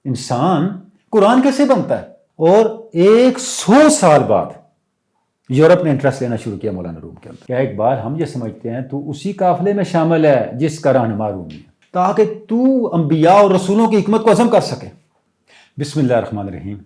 انسان قرآن کیسے بنتا ہے؟ اور 100 سال بعد یورپ نے انٹرسٹ لینا شروع کیا مولانا روم کے اندر. کیا ایک بار ہم یہ سمجھتے ہیں تو اسی قافلے میں شامل ہے جس کا رہنما رومی ہے، تاکہ تو انبیاء اور رسولوں کی حکمت کو عزم کر سکے. بسم اللہ الرحمن الرحیم.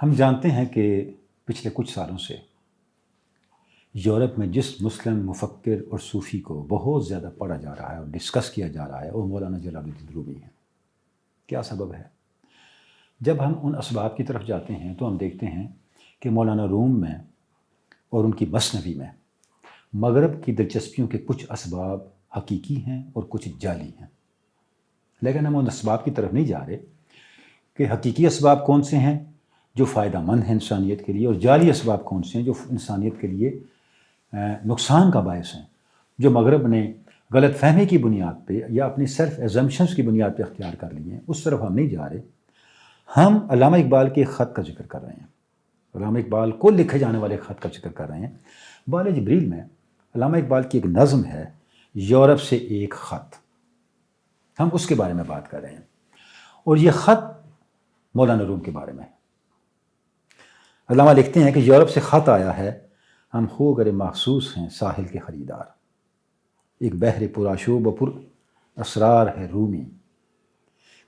ہم جانتے ہیں کہ پچھلے کچھ سالوں سے یورپ میں جس مسلم مفکر اور صوفی کو بہت زیادہ پڑھا جا رہا ہے اور ڈسکس کیا جا رہا ہے وہ مولانا جلال الدین رومی ہے. کیا سبب ہے؟ جب ہم ان اسباب کی طرف جاتے ہیں تو ہم دیکھتے ہیں کہ مولانا روم میں اور ان کی مثنوی میں مغرب کی دلچسپیوں کے کچھ اسباب حقیقی ہیں اور کچھ جعلی ہیں. لیکن ہم ان اسباب کی طرف نہیں جا رہے کہ حقیقی اسباب کون سے ہیں جو فائدہ مند ہیں انسانیت کے لیے، اور جعلی اسباب کون سے ہیں جو انسانیت کے لیے نقصان کا باعث ہیں، جو مغرب نے غلط فہمی کی بنیاد پہ یا اپنی سیلف ایزمپشنز کی بنیاد پہ اختیار کر لی ہیں. اس طرف ہم نہیں جا رہے. ہم علامہ اقبال کے خط کا ذکر کر رہے ہیں، علامہ اقبال کو لکھے جانے والے خط کا ذکر کر رہے ہیں. بال جبریل میں علامہ اقبال کی ایک نظم ہے، یورپ سے ایک خط. ہم اس کے بارے میں بات کر رہے ہیں، اور یہ خط مولانا روم کے بارے میں ہے. علامہ لکھتے ہیں کہ یورپ سے خط آیا ہے، ہم خو گر محسوس ہیں ساحل کے خریدار. ایک بحر پرآشوب و پر اسرار ہے رومی،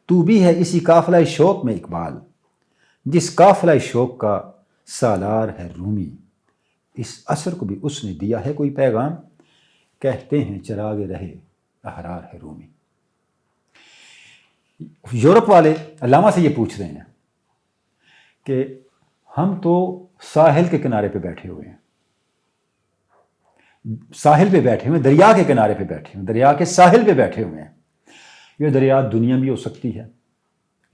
تو بھی ہے اسی قافلہ شوق میں اقبال، جس قافلہ شوق کا سالار ہے رومی. اس عصر کو بھی اس نے دیا ہے کوئی پیغام، کہتے ہیں چراغ رہے احرار ہے رومی. یورپ والے علامہ سے یہ پوچھ رہے ہیں کہ ہم تو ساحل کے کنارے پہ بیٹھے ہوئے ہیں، ساحل پہ بیٹھے ہوئے ہیں، دریا کے کنارے پہ بیٹھے ہوئے ہیں، دریا کے ساحل پہ بیٹھے ہوئے ہیں. یہ دریا دنیا بھی ہو سکتی ہے،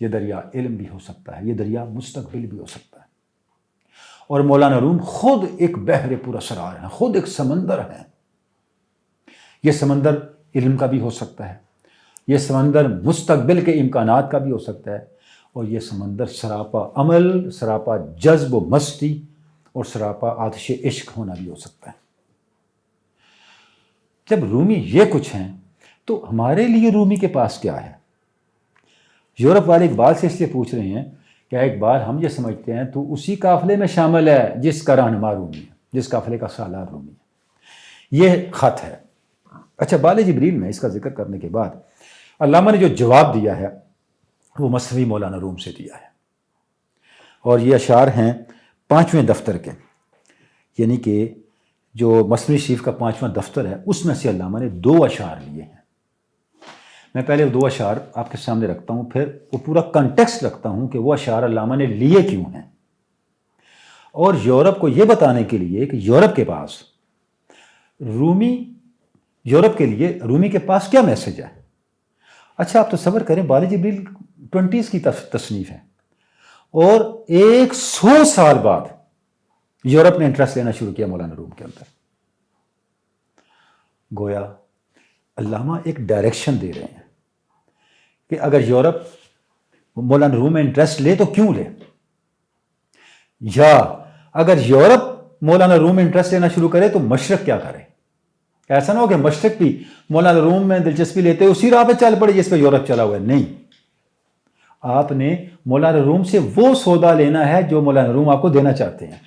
یہ دریا علم بھی ہو سکتا ہے، یہ دریا مستقبل بھی ہو سکتا ہے. اور مولانا روم خود ایک بحر پر اسرار ہیں، خود ایک سمندر ہیں. یہ سمندر علم کا بھی ہو سکتا ہے، یہ سمندر مستقبل کے امکانات کا بھی ہو سکتا ہے، اور یہ سمندر سراپا عمل، سراپا جذب و مستی اور سراپا آتش عشق ہونا بھی ہو سکتا ہے. جب رومی یہ کچھ ہیں تو ہمارے لیے رومی کے پاس کیا ہے؟ یورپ والے اقبال سے اس لیے پوچھ رہے ہیں کہ ایک بار ہم یہ سمجھتے ہیں تو اسی قافلے میں شامل ہے جس کا رہنما رومی ہے، جس قافلے کا سالار رومی ہے. یہ خط ہے. اچھا، بال جبریل میں اس کا ذکر کرنے کے بعد علامہ نے جو جواب دیا ہے وہ مثنوی مولانا روم سے دیا ہے، اور یہ اشعار ہیں 5ویں دفتر کے، یعنی کہ جو مثنوی شریف کا 5واں دفتر ہے اس میں سے علامہ نے 2 اشعار لیے ہیں. میں پہلے 2 اشعار آپ کے سامنے رکھتا ہوں، پھر وہ پورا کنٹیکسٹ رکھتا ہوں کہ وہ اشعار علامہ نے لیے کیوں ہیں، اور یورپ کو یہ بتانے کے لیے کہ یورپ کے پاس رومی، یورپ کے لیے رومی کے پاس کیا میسج ہے. اچھا، آپ تصور کریں بال جبریل 20s کی تصنیف ہے، اور 100 سال بعد یورپ نے انٹرسٹ لینا شروع کیا مولانا روم کے اندر. گویا علامہ ایک ڈائریکشن دے رہے ہیں کہ اگر یورپ مولانا روم میں انٹرسٹ لے تو کیوں لے، یا اگر یورپ مولانا روم میں انٹرسٹ لینا شروع کرے تو مشرق کیا کرے. ایسا نہ ہو کہ مشرق بھی مولانا روم میں دلچسپی لیتے اسی راہ پہ چل پڑے جس پہ یورپ چلا ہوا ہے. نہیں، آپ نے مولانا روم سے وہ سودا لینا ہے جو مولانا روم آپ کو دینا چاہتے ہیں.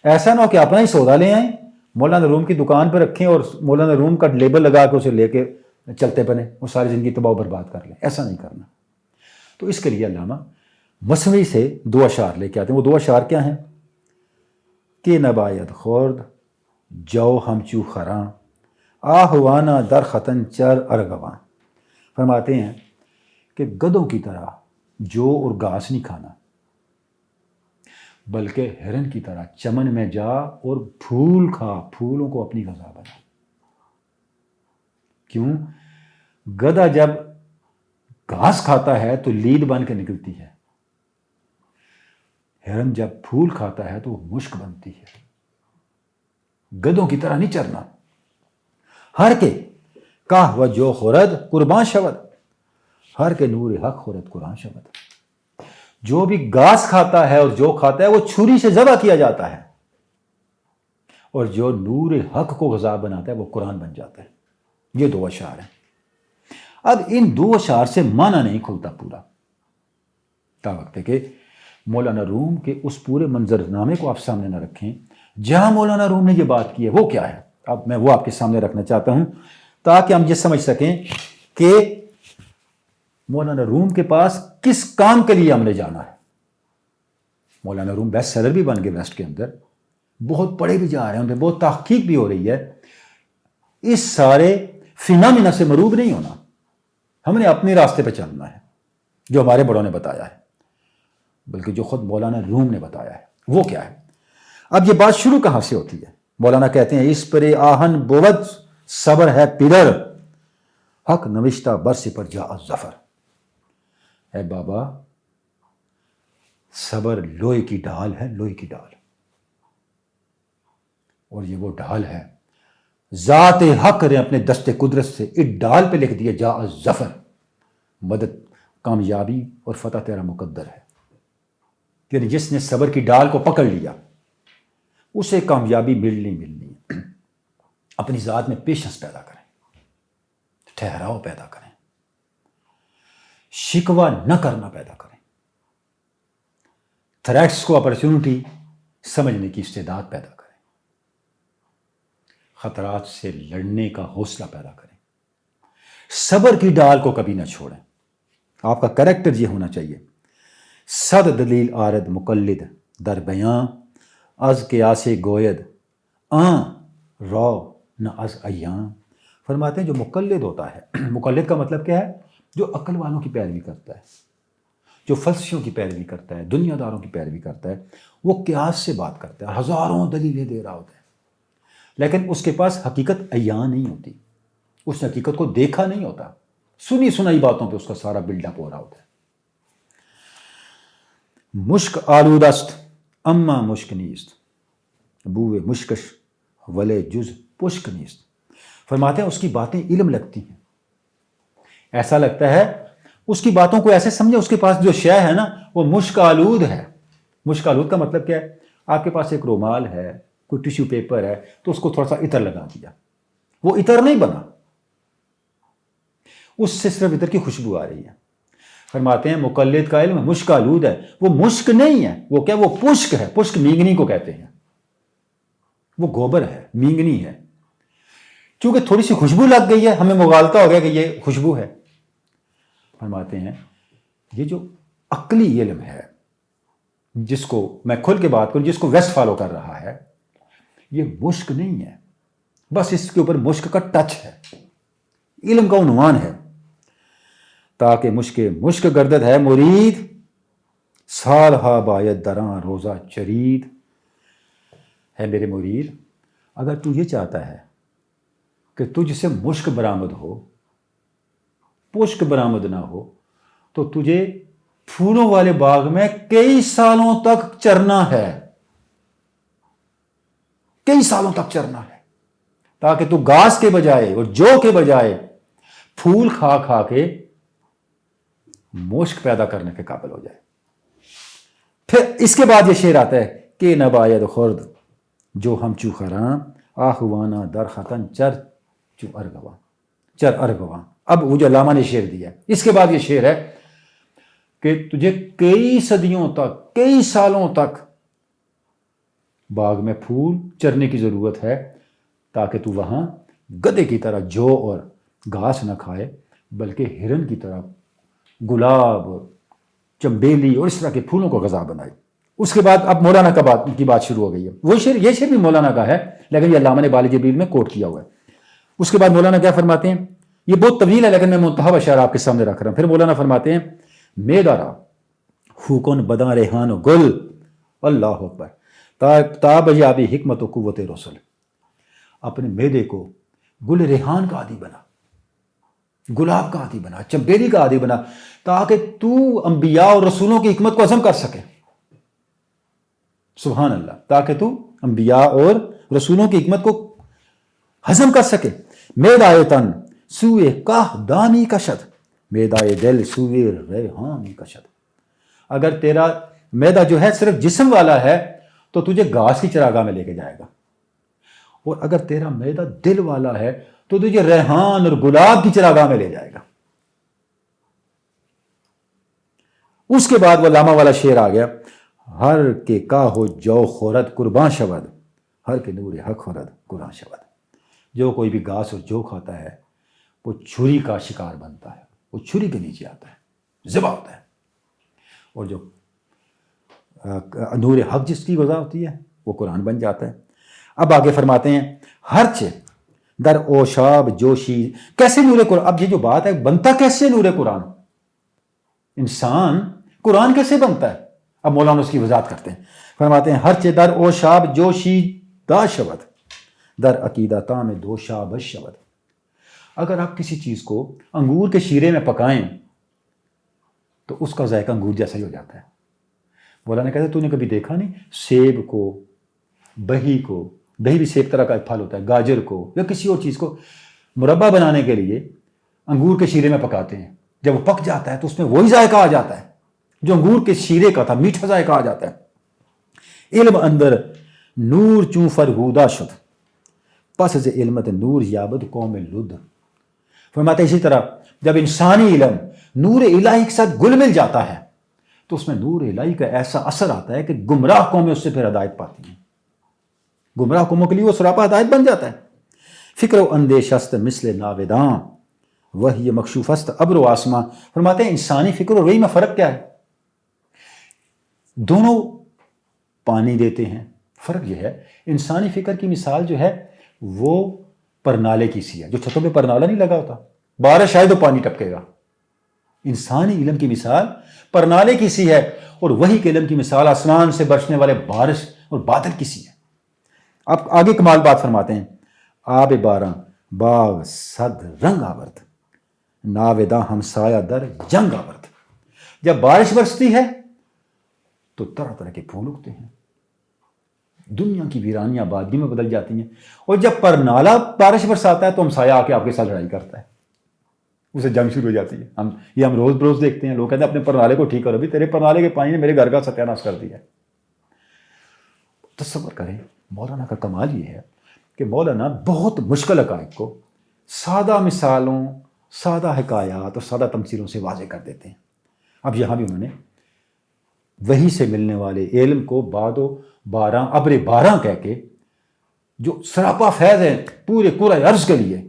ایسا نہ ہو کہ اپنا ہی سودا لے آئیں، مولانا روم کی دکان پہ رکھیں اور مولانا روم کا لیبل لگا کے اسے لے کے چلتے بنے اور ساری زندگی تباہ و برباد کر لیں. ایسا نہیں کرنا. تو اس کے لیے علامہ مثنوی سے 2 اشعار لے کے آتے ہیں. وہ 2 اشعار کیا ہیں؟ کہ نباید خورد جو ہمچو خراں آہوانا در ختن چر ارغواں. فرماتے ہیں کہ گدوں کی طرح جو اور گھاس نہیں کھانا، بلکہ ہرن کی طرح چمن میں جا اور پھول کھا، پھولوں کو اپنی غذا بنا. کیوں؟ گدھا جب گھاس کھاتا ہے تو لید بن کے نکلتی ہے، ہرن جب پھول کھاتا ہے تو وہ مشک بنتی ہے. گدوں کی طرح نہیں چرنا. ہر کے کاہ و جو خورد قربان شود، ہر کے نور حق خورد قرآن شود. جو بھی گھاس کھاتا ہے اور جو کھاتا ہے وہ چھری سے ذبح کیا جاتا ہے، اور جو نور حق کو غذا بناتا ہے وہ قرآن بن جاتا ہے. یہ 2 اشعار ہیں. اب ان 2 اشعار سے معنی نہیں کھلتا پورا. تا وقت ہے کہ مولانا روم کے اس پورے منظر نامے کو آپ سامنے نہ رکھیں جہاں مولانا روم نے یہ بات کی ہے وہ کیا ہے. اب میں وہ آپ کے سامنے رکھنا چاہتا ہوں تاکہ ہم یہ سمجھ سکیں کہ مولانا روم کے پاس کس کام کے لیے ہم نے جانا ہے. مولانا روم بیسٹ سیلر بھی بن گئے ویسٹ کے اندر, بہت پڑھے بھی جا رہے ہیں, ان پہ بہت تحقیق بھی ہو رہی ہے. اس سارے فینامنا سے مروب نہیں ہونا, ہم نے اپنے راستے پہ چلنا ہے جو ہمارے بڑوں نے بتایا ہے, بلکہ جو خود مولانا روم نے بتایا ہے وہ کیا ہے. اب یہ بات شروع کہاں سے ہوتی ہے؟ مولانا کہتے ہیں اس پر آہن بود صبر ہے پدر, حق نوشتہ برس پر جا ظفر. اے بابا صبر لوہے کی ڈھال ہے, لوہے کی ڈھال, اور یہ وہ ڈھال ہے ذات حق نے اپنے دست قدرت سے اس ڈھال پہ لکھ دیا جا ظفر, مدد کامیابی اور فتح تیرا مقدر ہے. یعنی جس نے صبر کی ڈال کو پکڑ لیا اسے کامیابی ملنی. اپنی ذات میں پیشنس پیدا کریں, ٹھہراؤ پیدا کریں, شکوہ نہ کرنا پیدا کریں, تھریٹس کو اپرچونٹی سمجھنے کی استعداد پیدا کریں, خطرات سے لڑنے کا حوصلہ پیدا کریں, صبر کی ڈال کو کبھی نہ چھوڑیں. آپ کا کریکٹر یہ ہونا چاہیے, صد دلیل آرد مقلد در بیاں از قیاس گوید آن رو نہ از ایاں. فرماتے ہیں جو مقلد ہوتا ہے, مقلد کا مطلب کیا ہے؟ جو عقل والوں کی پیروی کرتا ہے, جو فلسفیوں کی پیروی کرتا ہے, دنیا داروں کی پیروی کرتا ہے, وہ قیاس سے بات کرتا ہے, ہزاروں دلیلیں دے رہا ہوتا ہے, لیکن اس کے پاس حقیقت عیاں نہیں ہوتی, اس نے حقیقت کو دیکھا نہیں ہوتا, سنی سنائی باتوں پہ اس کا سارا بلڈ اپ ہو رہا ہوتا ہے. مشک آلود است اما مشک نیست, بوئے مشکش ولے جز پشک نیست. فرماتے ہیں اس کی باتیں علم لگتی ہیں, ایسا لگتا ہے اس کی باتوں کو ایسے سمجھے اس کے پاس جو شے ہے نا وہ مشک آلود ہے. مشک آلود کا مطلب کیا ہے؟ آپ کے پاس ایک رومال ہے, کوئی ٹیشو پیپر ہے, تو اس کو تھوڑا سا عطر لگا دیا, وہ عطر نہیں بنا, اس سے صرف عطر کی خوشبو آ رہی ہے. فرماتے ہیں مقلد کا علم مشک آلود ہے, وہ مشک نہیں ہے, وہ کیا, وہ پشک ہے. پشک مینگنی کو کہتے ہیں, وہ گوبر ہے, مینگنی ہے. چونکہ تھوڑی سی خوشبو لگ گئی ہے ہمیں مغالطہ ہو گیا کہ یہ خوشبو ہے. فرماتے ہیں یہ جو عقلی علم ہے, جس کو میں کھل کے بات کروں, جس کو ویسٹ فالو کر رہا ہے, یہ مشک نہیں ہے, بس اس کے اوپر مشک کا ٹچ ہے, علم کا عنوان ہے. تاکہ مشک گردد ہے مرید, سال ہا باید دراں روزہ چرید. ہے میرے مرید, اگر تو یہ چاہتا ہے کہ تجھ سے مشک برآمد ہو, پشک برآمد نہ ہو, تو تجھے پھولوں والے باغ میں کئی سالوں تک چرنا ہے, کئی سالوں تک چرنا ہے, تاکہ تو گھاس کے بجائے اور جو کے بجائے پھول کھا کھا کے مشک پیدا کرنے کے قابل ہو جائے. پھر اس کے بعد یہ شعر آتا ہے کہ نباید خرد جو ہم چو خراں آہوانا در ختن چر چو ارغواں, چر ارغواں. اب وہ جو علامہ نے شعر دیا ہے, اس کے بعد یہ شعر ہے کہ تجھے کئی صدیوں تک, کئی سالوں تک باغ میں پھول چرنے کی ضرورت ہے, تاکہ تو وہاں گدھے کی طرح جو اور گھاس نہ کھائے, بلکہ ہرن کی طرح گلاب, چمبیلی اور اس طرح کے پھولوں کو غذا بنائے. اس کے بعد اب مولانا کی بات شروع ہو گئی ہے. وہ شعر, یہ شعر بھی مولانا کا ہے, لیکن یہ علامہ نے بال جبریل میں کوٹ کیا ہوا ہے. اس کے بعد مولانا کیا فرماتے ہیں, یہ بہت طویل ہے لیکن میں منتہا اشعار آپ کے سامنے رکھ رہا ہوں. پھر مولانا فرماتے ہیں میدارا خوکن بداں ریحان و گل, اللہ اکبر, تاب یابی حکمت و قوت رسول. اپنے میدے کو گل ریحان کا عادی بنا, گلاب کا عادی بنا, چمبیلی کا عادی بنا, تاکہ تو انبیاء اور رسولوں کی حکمت کو ہضم کر سکے. سبحان اللہ, تاکہ تو انبیاء اور رسولوں کی حکمت کو ہضم کر سکے. میدائے تن سوئے کاہ دانی کشد, میدائے دل سوئے ریحانی کشد. اگر تیرا میدا جو ہے صرف جسم والا ہے تو تجھے گھاس کی چراگاہ میں لے کے جائے گا, اور اگر تیرا میدا دل والا ہے تو تجھے ریحان اور گلاب کی چراگاہ میں لے جائے گا. اس کے بعد وہ علامہ والا شعر آ گیا، ہر کے کا ہو جو خورد قرباں شود، ہر کے نور حق خورد قرآن شود۔ جو کوئی بھی گھاس اور جو کھاتا ہے وہ چھری کا شکار بنتا ہے، وہ چھری کے نیچے آتا ہے، ذبح ہوتا ہے، اور جو نور حق جس کی غذا ہوتی ہے وہ قرآن بن جاتا ہے۔ اب آگے فرماتے ہیں، ہرچے در اوشاب جوشی، کیسے نور قرآن؟ اب یہ جو بات ہے، بنتا کیسے نور قرآن؟ انسان قرآن کیسے بنتا ہے؟ اب مولانا اس کی وضاحت کرتے ہیں، فرماتے ہیں، ہرچے در اوشاب جوشی دا شود، در عقیدہ تام دو شاب شود۔ اگر آپ کسی چیز کو انگور کے شیرے میں پکائیں تو اس کا ذائقہ انگور جیسا ہی ہو جاتا ہے۔ مولانا کہتے ہیں، تو نے کبھی دیکھا نہیں سیب کو، دہی کو، دہی بھی سیب طرح کا ایک پھل ہوتا ہے، گاجر کو یا کسی اور چیز کو مربع بنانے کے لیے انگور کے شیرے میں پکاتے ہیں، جب وہ پک جاتا ہے تو اس میں وہی ذائقہ آ جاتا ہے جو انگور کے شیرے کا تھا، میٹھا ذائقہ آ جاتا ہے۔ علم اندر نور چوں فرہودہ شد، پس از علمت نور یابد قوم لد۔ فرماتے ہیں اسی طرح جب انسانی علم نور الہی کے ساتھ گل مل جاتا ہے تو اس میں نور الہی کا ایسا اثر آتا ہے کہ گمراہ قومیں اس سے پھر ہدایت پاتی ہیں، گمراہ قوموں کے لیے وہ سراپا ہدایت بن جاتا ہے۔ فکر و اندیشست مثل ناوداں وہی مکشوفست ابر و آسماں۔ فرماتے ہیں انسانی فکر اور وہی میں فرق کیا ہے؟ دونوں پانی دیتے ہیں، فرق یہ ہے انسانی فکر کی مثال جو ہے وہ پرنالے کی سی ہے، جو چھتوں پہ پرنالا نہیں لگا ہوتا، بارش آئے تو پانی ٹپکے گا۔ انسانی علم کی مثال پرنالے کی سی ہے، اور وہی کے علم کی مثال آسمان سے برسنے والے بارش اور بادل کی سی ہے۔ آپ آگے کمال بات فرماتے ہیں، آب باراں باغ صد رنگ آورد، ناویداں ہمسایہ در جنگ آورد۔ جب بارش برستی ہے تو طرح طرح کے پھول اگتے ہیں، دنیا کی ویرانیاں آبادی میں بدل جاتی ہیں، اور جب پرنالا بارش برساتا ہے تو ہمسایہ آ کے آپ کے ساتھ لڑائی کرتا ہے، اسے جنگ شروع ہو جاتی ہے۔ ہم روز بروز دیکھتے ہیں، لوگ کہتے ہیں اپنے پرنالے کو ٹھیک کرو، بھی تیرے پرنالے کے پانی نے میرے گھر کا ستیاناش کر دیا ہے۔ تصور کریں، مولانا کا کمال یہ ہے کہ مولانا بہت مشکل حقائق کو سادہ مثالوں، سادہ حکایات اور سادہ تمثیلوں سے واضح کر دیتے ہیں۔ اب یہاں بھی انہوں نے وہی سے ملنے والے علم کو باد و باراں، ابر باراں کہہ کے، جو سراپا فیض ہے پورے قرۂ ارض کے لیے،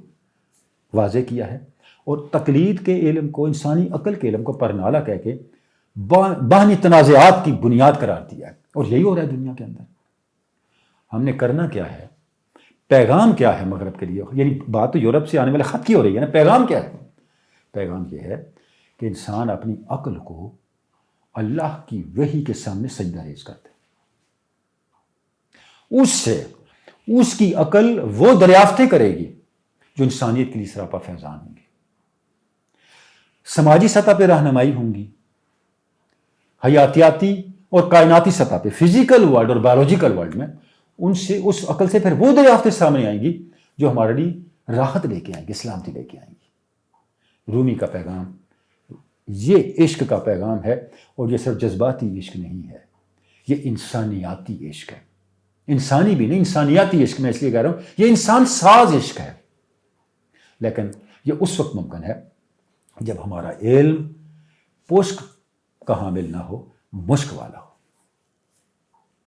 واضح کیا ہے، اور تقلید کے علم کو، انسانی عقل کے علم کو پرنالہ کہہ کے باہمی تنازعات کی بنیاد قرار دیا ہے۔ اور یہی ہو رہا ہے دنیا کے اندر۔ ہم نے کرنا کیا ہے؟ پیغام کیا ہے مغرب کے لیے؟ یعنی بات تو یورپ سے آنے والے خط کی ہو رہی ہے نا، پیغام کیا ہے؟ پیغام یہ ہے کہ انسان اپنی عقل کو اللہ کی وحی کے سامنے سجدہ ریز کرتے، اس سے اس کی عقل وہ دریافتیں کرے گی جو انسانیت کے لیے سراپا فیضان ہوں گی، سماجی سطح پہ رہنمائی ہوں گی، حیاتیاتی اور کائناتی سطح پہ، فزیکل ورلڈ اور بایولوجیکل ورلڈ میں ان سے، اس عقل سے پھر وہ دریافتیں سامنے آئیں گی جو ہمارے لیے راحت لے کے آئیں گی، سلامتی لے کے آئیں گی۔ رومی کا پیغام یہ عشق کا پیغام ہے، اور یہ صرف جذباتی عشق نہیں ہے، یہ انسانیاتی عشق ہے۔ انسانی بھی نہیں، انسانیاتی عشق، میں اس لیے کہہ رہا ہوں یہ انسان ساز عشق ہے، لیکن یہ اس وقت ممکن ہے جب ہمارا علم پشک کا حامل نہ ہو، مشک والا ہو۔